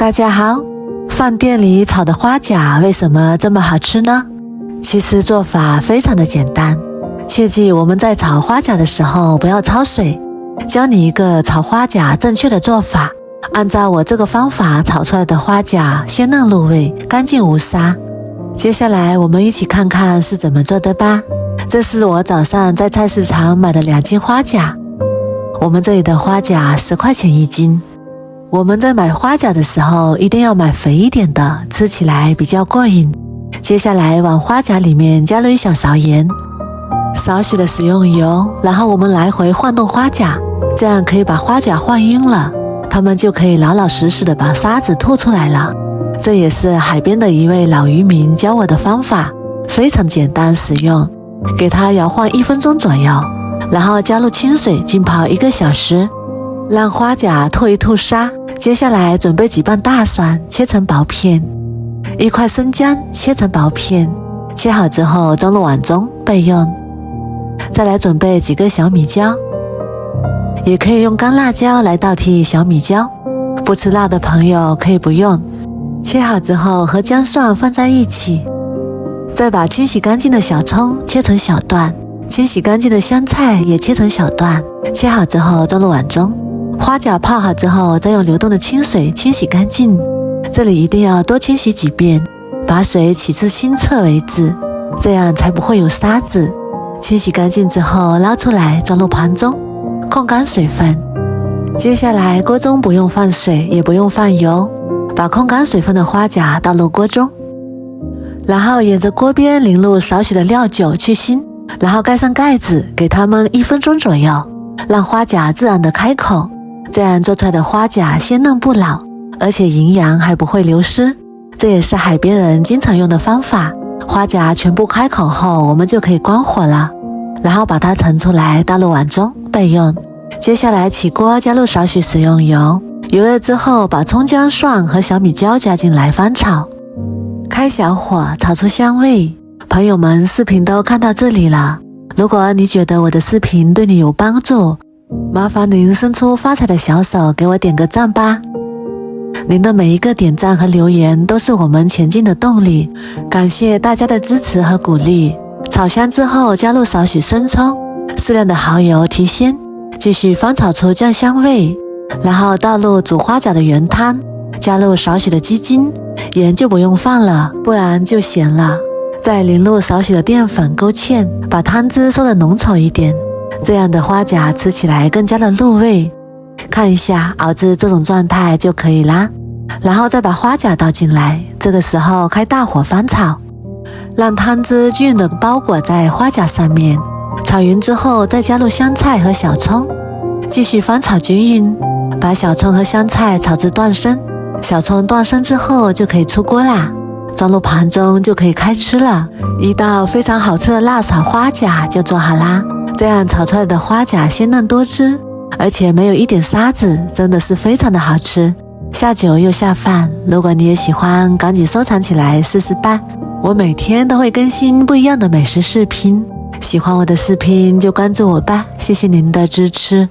大家好，饭店里炒的花甲为什么这么好吃呢？其实做法非常的简单，切记我们在炒花甲的时候不要焯水。教你一个炒花甲正确的做法，按照我这个方法炒出来的花甲鲜嫩入味，干净无沙。接下来我们一起看看是怎么做的吧。这是我早上在菜市场买的2斤花甲，我们这里的花甲10块钱1斤。我们在买花甲的时候一定要买肥一点的，吃起来比较过瘾。接下来往花甲里面加入1小勺盐，少许的食用油，然后我们来回晃动花甲，这样可以把花甲晃晕了，它们就可以老老实实的把沙子吐出来了。这也是海边的一位老渔民教我的方法，非常简单实用。给它摇晃1分钟左右，然后加入清水浸泡1个小时，让花甲吐一吐沙。接下来准备几瓣大蒜切成薄片，1块生姜切成薄片，切好之后装入碗中备用。再来准备几个小米椒，也可以用干辣椒来代替小米椒，不吃辣的朋友可以不用。切好之后和姜蒜放在一起，再把清洗干净的小葱切成小段，清洗干净的香菜也切成小段，切好之后装入碗中。花甲泡好之后，再用流动的清水清洗干净，这里一定要多清洗几遍，把水起至清澈为止，这样才不会有沙子。清洗干净之后捞出来装入盘中，控干水分。接下来锅中不用放水，也不用放油，把控干水分的花甲倒入锅中，然后沿着锅边淋入少许的料酒去腥，然后盖上盖子给它焖1分钟左右，让花甲自然的开口。这样做出来的花甲鲜嫩不老，而且营养还不会流失，这也是海边人经常用的方法。花甲全部开口后，我们就可以关火了，然后把它盛出来倒入碗中备用。接下来起锅加入少许食用油，油热之后把葱姜蒜和小米椒加进来翻炒，开小火炒出香味。朋友们，视频都看到这里了，如果你觉得我的视频对你有帮助，麻烦您伸出发财的小手给我点个赞吧。您的每一个点赞和留言都是我们前进的动力，感谢大家的支持和鼓励。炒香之后加入少许生抽，适量的蚝油提鲜，继续翻炒出酱香味，然后倒入煮花甲的原汤，加入少许的鸡精，盐就不用放了，不然就咸了。再淋入少许的淀粉勾芡，把汤汁收得浓稠一点，这样的花甲吃起来更加的入味。看一下熬至这种状态就可以啦，然后再把花甲倒进来，这个时候开大火翻炒，让汤汁均匀的包裹在花甲上面。炒匀之后再加入香菜和小葱，继续翻炒均匀，把小葱和香菜炒至断生。小葱断生之后就可以出锅啦，装入盘中就可以开吃了。一道非常好吃的辣炒花甲就做好啦。这样炒出来的花甲鲜嫩多汁，而且没有一点沙子，真的是非常的好吃，下酒又下饭。如果你也喜欢，赶紧收藏起来试试吧。我每天都会更新不一样的美食视频，喜欢我的视频就关注我吧，谢谢您的支持。